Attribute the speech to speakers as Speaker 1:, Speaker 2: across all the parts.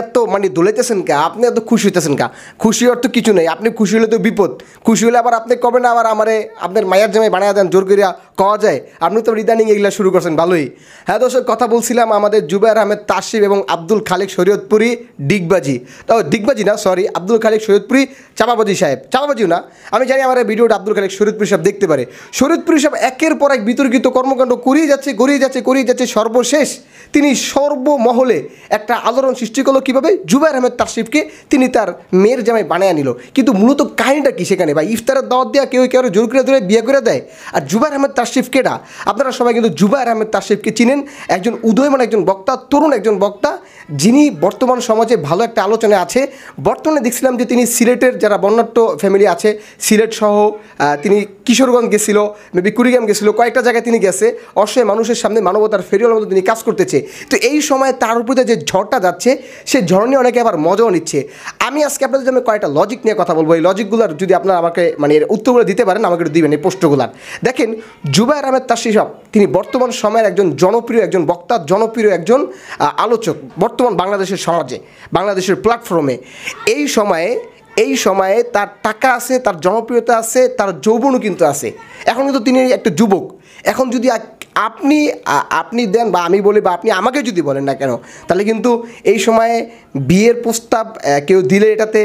Speaker 1: এত মানে দোলাইতেছেন কা, আপনি এত খুশি হইতেছেন কা? খুশি অর্থ কিছু নেই, আপনি খুশি হলে তো বিপদ। খুশি হলে আবার আপনি কবে না আবার আমারে আপনার মায়ের জামাই বানায় দেন জোর করিয়া কওয়া যায়। আপনি তো রিদানিং এগুলা শুরু করছেন, ভালোই। হ্যাঁ দর্শক, কথা বলছিলাম আমাদের জুবায়ের আহমেদ তাসিফ এবং আব্দুল খালেক শরীয়তপুরি ডিগবাজি, ডিগবাজি না সরি, আব্দুল খালেক শরীয়তপুরি চাপাবাজি সাহেব, চাপাবাজিও না, আমি জানি আমার এই ভিডিওটা আব্দুল খালেক শরীয়তপুরি সাহেব দেখতে পারে। শরীয়তপুরি সাহেব একের পর এক বিতর্কিত কর্মকাণ্ড করিয়ে যাচ্ছে, সর্বশেষ তিনি সর্বমহলে একটা আলোড়ন সৃষ্টি করলো কীভাবে জুবায়ের আহমেদ তাসিফকে তিনি তার মেয়ের জামাই বানায় নিল। কিন্তু মূলত কাহিনীটা কি সেখানে? বা ইফতারের দাওয়াত দেওয়া কেউ কেউ জোর করে ধরে বিয়ে করে দেয়। আর জুবায়ের আহমেদ তাসিফ কেডা? আপনারা সবাই কিন্তু জুবায়ের আহমেদ তাসিফকে চিনেন, একজন উদীয়মান একজন বক্তা, তরুণ একজন বক্তা, যিনি বর্তমান সমাজে ভালো একটা আলোচনায় আছে। বর্তমানে দেখছিলাম যে তিনি সিলেটের যারা বর্ণাঢ্য ফ্যামিলি আছে, সিলেট সহ তিনি কিশোরগঞ্জ গেছিল, মেবি কুড়িগ্রাম গেছিল, কয়েকটা জায়গায় তিনি গেছে অসহায় মানুষের সামনে মানবতার ফেরিওয়ালার মতো তিনি কাজ করতেছে। তো এই সময় তার উপরে যে ঝড়টা যাচ্ছে, সে ঝড় নিয়ে অনেকে আবার মজাও নিচ্ছে। আমি আজকে আপনাদের জন্য কয়েকটা লজিক নিয়ে কথা বলবো। এই লজিকগুলোর যদি আপনারা আমাকে মানে এর উত্তরগুলো দিতে পারেন, আমাকে একটু দিবেন এই প্রশ্নগুলার। দেখেন, জুবায়ের আহমেদ তাসিফ তিনি বর্তমান সময়ের একজন জনপ্রিয় একজন বক্তা, জনপ্রিয় একজন আলোচক বর্তমান বাংলাদেশের সমাজে, বাংলাদেশের প্ল্যাটফর্মে। এই সময়ে তার টাকা আছে, তার জনপ্রিয়তা আছে, তার যৌবনও কিন্তু আছে। এখন কিন্তু তিনি একটা যুবক। এখন যদি আপনি দেন বা আমি বলি বা আপনি আমাকে যদি বলেন না কেন, তাহলে কিন্তু এই সময়ে বিয়ের প্রস্তাব কেউ দিলে এটাতে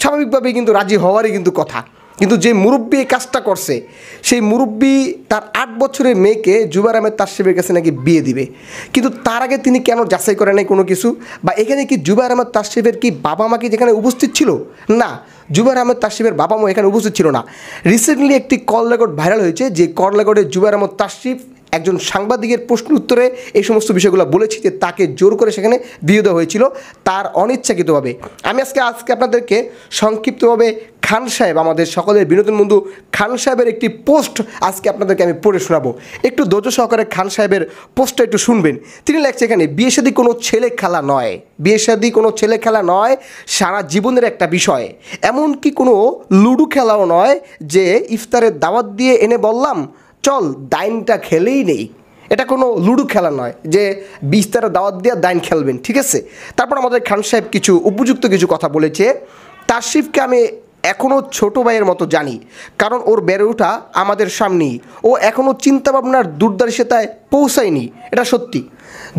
Speaker 1: স্বাভাবিকভাবেই কিন্তু রাজি হওয়ারই কিন্তু কথা। কিন্তু যে মুরব্বী এই কাজটা করছে, সেই মুরব্বী তার 8 বছরের মেয়েকে জুবায়ের আহমেদ তাসিফের কাছে নাকি বিয়ে দিবে। কিন্তু তার আগে তিনি কেন যাচাই করে নাই কোনো কিছু? বা এখানে কি জুবায়ের আহমেদ তাসিফের কি বাবা মা কি যেখানে উপস্থিত ছিল? না, জুবায়ের আহমেদ তাসিফের বাবা মা এখানে উপস্থিত ছিল না। রিসেন্টলি একটি কল রেকর্ড ভাইরাল হয়েছে, যে কল রেকর্ডে জুবায়ের আহমেদ তাসিফ একজন সাংবাদিকের প্রশ্ন উত্তরে এই সমস্ত বিষয়গুলো বলেছি যে তাকে জোর করে সেখানে বিয়ে দেওয়া হয়েছিল তার অনিচ্ছাকৃতভাবে। আমি আজকে আপনাদেরকে সংক্ষিপ্তভাবে খান সাহেব, আমাদের সকলের বিনোদন বন্ধু খান সাহেবের একটি পোস্ট আজকে আপনাদেরকে আমি পড়ে শোনাবো। একটু ধৈর্য সহকারে খান সাহেবের পোস্টটা একটু শুনবেন। তিনি লেখছে এখানে, বিয়ে শাদী কোনো ছেলে খেলা নয়, বিয়ে শাদী কোনো ছেলে খেলা নয়, সারা জীবনের একটা বিষয়। এমনকি কোনো লুডো খেলাও নয় যে ইফতারের দাওয়াত দিয়ে এনে বললাম চল দাইনটা খেলেই নেই। এটা কোনো লুডো খেলা নয় যে বিস্তারে দাওয়াত দিয়ে দাইন খেলবেন, ঠিক আছে? তারপর আমাদের খান সাহেব কিছু উপযুক্ত কিছু কথা বলেছে। তাসিফকে আমি এখনও ছোটো ভাইয়ের মতো জানি, কারণ ওর বেড়ে ওঠা আমাদের সামনেই। ও এখনও চিন্তাভাবনার দূরদর্শিতায় পৌঁছায়নি, এটা সত্যি।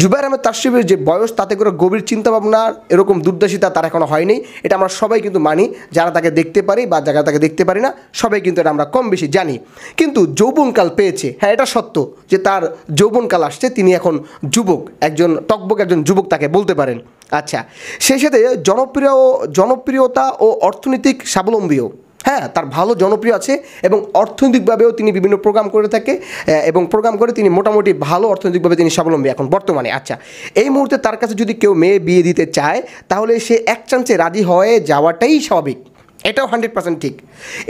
Speaker 1: জুবায়ের আহমেদ তাসিফের যে বয়স, তাতে করে গভীর চিন্তাভাবনার এরকম দূরদর্শিতা তার এখনও হয়নি, এটা আমরা সবাই কিন্তু মানি। যারা তাকে দেখতে পারি বা যারা তাকে দেখতে পারি না, সবাই কিন্তু এটা আমরা কম বেশি জানি। কিন্তু যৌবনকাল পেয়েছে, হ্যাঁ এটা সত্য যে তার যৌবনকাল আসছে, তিনি এখন যুবক, একজন টকবক একজন যুবক তাকে বলতে পারেন। আচ্ছা, সেই সাথে জনপ্রিয়তা ও অর্থনৈতিক স্বাবলম্বীও, হ্যাঁ তার ভালো জনপ্রিয় আছে এবং অর্থনৈতিকভাবেও তিনি বিভিন্ন প্রোগ্রাম করে থাকে এবং প্রোগ্রাম করে তিনি মোটামুটি ভালো অর্থনৈতিকভাবে তিনি স্বাবলম্বী এখন বর্তমানে। আচ্ছা, এই মুহূর্তে তার কাছে যদি কেউ মেয়ে বিয়ে দিতে চায়, তাহলে সে এক চান্সে রাজি হয়ে যাওয়াটাই স্বাভাবিক, এটাও 100% ঠিক।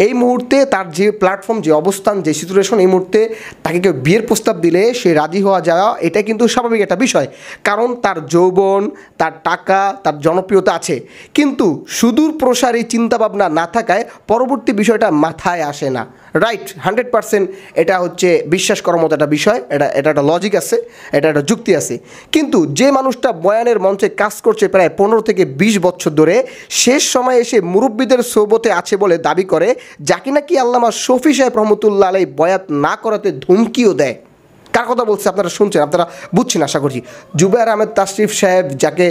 Speaker 1: এই মুহূর্তে তার যে প্ল্যাটফর্ম, যে অবস্থান, যে সিচুয়েশন, এই মুহূর্তে তাকে কেউ বিয়ের প্রস্তাব দিলে সে রাজি হওয়া যাওয়া এটা কিন্তু স্বাভাবিক একটা বিষয়, কারণ তার যৌবন, তার টাকা, তার জনপ্রিয়তা আছে। কিন্তু সুদূর প্রসারী চিন্তাভাবনা না থাকায় পরবর্তী বিষয়টা মাথায় আসে না। রাইট, 100% এটা হচ্ছে বিশ্বাস করার মতো একটা বিষয়, এটা একটা লজিক আছে, এটা একটা যুক্তি আছে। কিন্তু যে মানুষটা বয়ানের মঞ্চে কাজ করছে প্রায় 15 থেকে 20 বছর ধরে, শেষ সময়ে এসে মুরব্বীদের সোবতে আছে বলে দাবি করে, যাকে নাকি আল্লামা শফি সাহেব রহমতুল্লাহ আলাই বয়াত না করাতে ধুমকিও দেয়। কার কথা বলছে আপনারা শুনছেন, আপনারা বুঝছেন আশা করছি। জুবায়ের আহমেদ তাসিফ সাহেব যাকে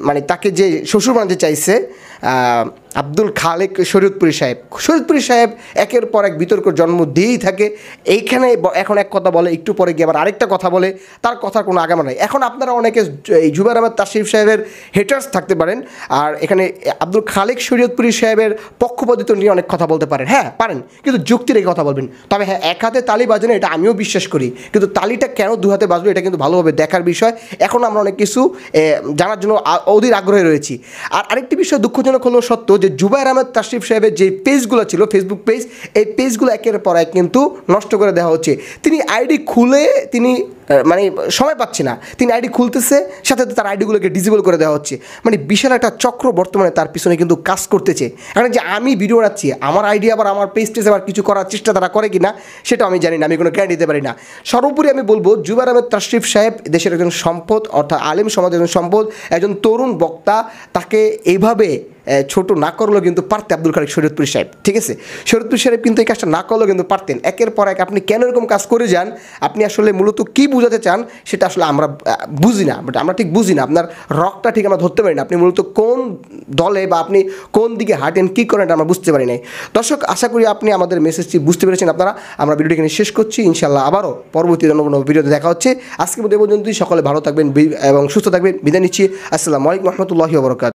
Speaker 1: মানে তাকে যে শ্বশুর বানাতে চাইছে আব্দুল খালেক শরীয়তপুরি সাহেব একের পর এক বিতর্ক জন্ম দিয়েই থাকে। এইখানে এখন এক কথা বলে, একটু পরে গিয়ে আবার আরেকটা কথা বলে, তার কথার কোনো আগামা নাই। এখন আপনারা অনেকে এই জুবায়ের আহমেদ তাসিফ সাহেবের হেটার্স থাকতে পারেন, আর এখানে আব্দুল খালেক শরীয়তপুরি সাহেবের পক্ষপাতিত্ব নিয়ে অনেক কথা বলতে পারেন, হ্যাঁ পারেন, কিন্তু যুক্তি রেখে কথা বলবেন। তবে হ্যাঁ, এক হাতে তালি বাজে না, এটা আমিও বিশ্বাস করি, কিন্তু তালিটা কেন দু হাতে বাজলো এটা কিন্তু ভালোভাবে দেখার বিষয়। এখন আমরা অনেক কিছু জানার জন্য অধীর আগ্রহে রয়েছি। আর আরেকটি বিষয় দুঃখজনক দুঃখজনক হলো সত্য যে জুবায়ের আহমেদ তাশরিফ সাহেবের যে পেজগুলো ছিল ফেসবুক পেজ, এই পেজগুলো একের পর এক কিন্তু নষ্ট করে দেওয়া হচ্ছে। তিনি আইডি খুলে তিনি মানে সময় পাচ্ছে না, তিনি আইডি খুলতেছে, সাথে সাথে তার আইডিগুলোকে ডিসেবল করে দেওয়া হচ্ছে। মানে বিশাল একটা চক্র বর্তমানে তার পিছনে কিন্তু কাজ করতেছে। এখন যে আমি ভিডিও বানাচ্ছি, আমার আইডি আবার আমার পেজ টেজ আবার কিছু করার চেষ্টা তারা করে কি না সেটা আমি জানি না, আমি কোনো গ্যারান্টি দিতে পারি না। সর্বোপরি আমি বলবো জুবায়ের আহমেদ তাশরিফ সাহেব দেশের একজন সম্পদ, অর্থাৎ আলেম সমাজের একজন সম্পদ, একজন তরুণ বক্তা। তাকে এইভাবে ছোট না করলেও কিন্তু পারতেন আব্দুল খালেক শরীয়তপুরী সাহেব, ঠিক আছে? শরীয়তপুরী সাহেব কিন্তু এই কাজটা না করলেও কিন্তু পারতেন। একের পর এক আপনি কেন এরকম কাজ করে যান, আপনি আসলে মূলত কী বোঝাতে চান সেটা আসলে আমরা বুঝি না, বাট আমরা ঠিক বুঝি না, আপনার রকটা ঠিক আমরা ধরতে পারি না, আপনি মূলত কোন দলে বা আপনি কোন দিকে হাঁটেন, কী করেন এটা আমরা বুঝতে পারি নাই। দর্শক, আশা করি আপনি আমাদের মেসেজটি বুঝতে পেরেছেন। আপনারা আমরা ভিডিওটি এখানে শেষ করছি, ইনশাআল্লাহ আবারও পরবর্তী অন্য ভিডিওতে দেখা হচ্ছে। আজকের মধ্যে পর্যন্তই সকলে ভালো থাকবেন এবং সুস্থ থাকবেন, বিদায় নিচ্ছি। আসসালামু আলাইকুম রহমতুল্লাহি ওয়া বারাকাতুহু।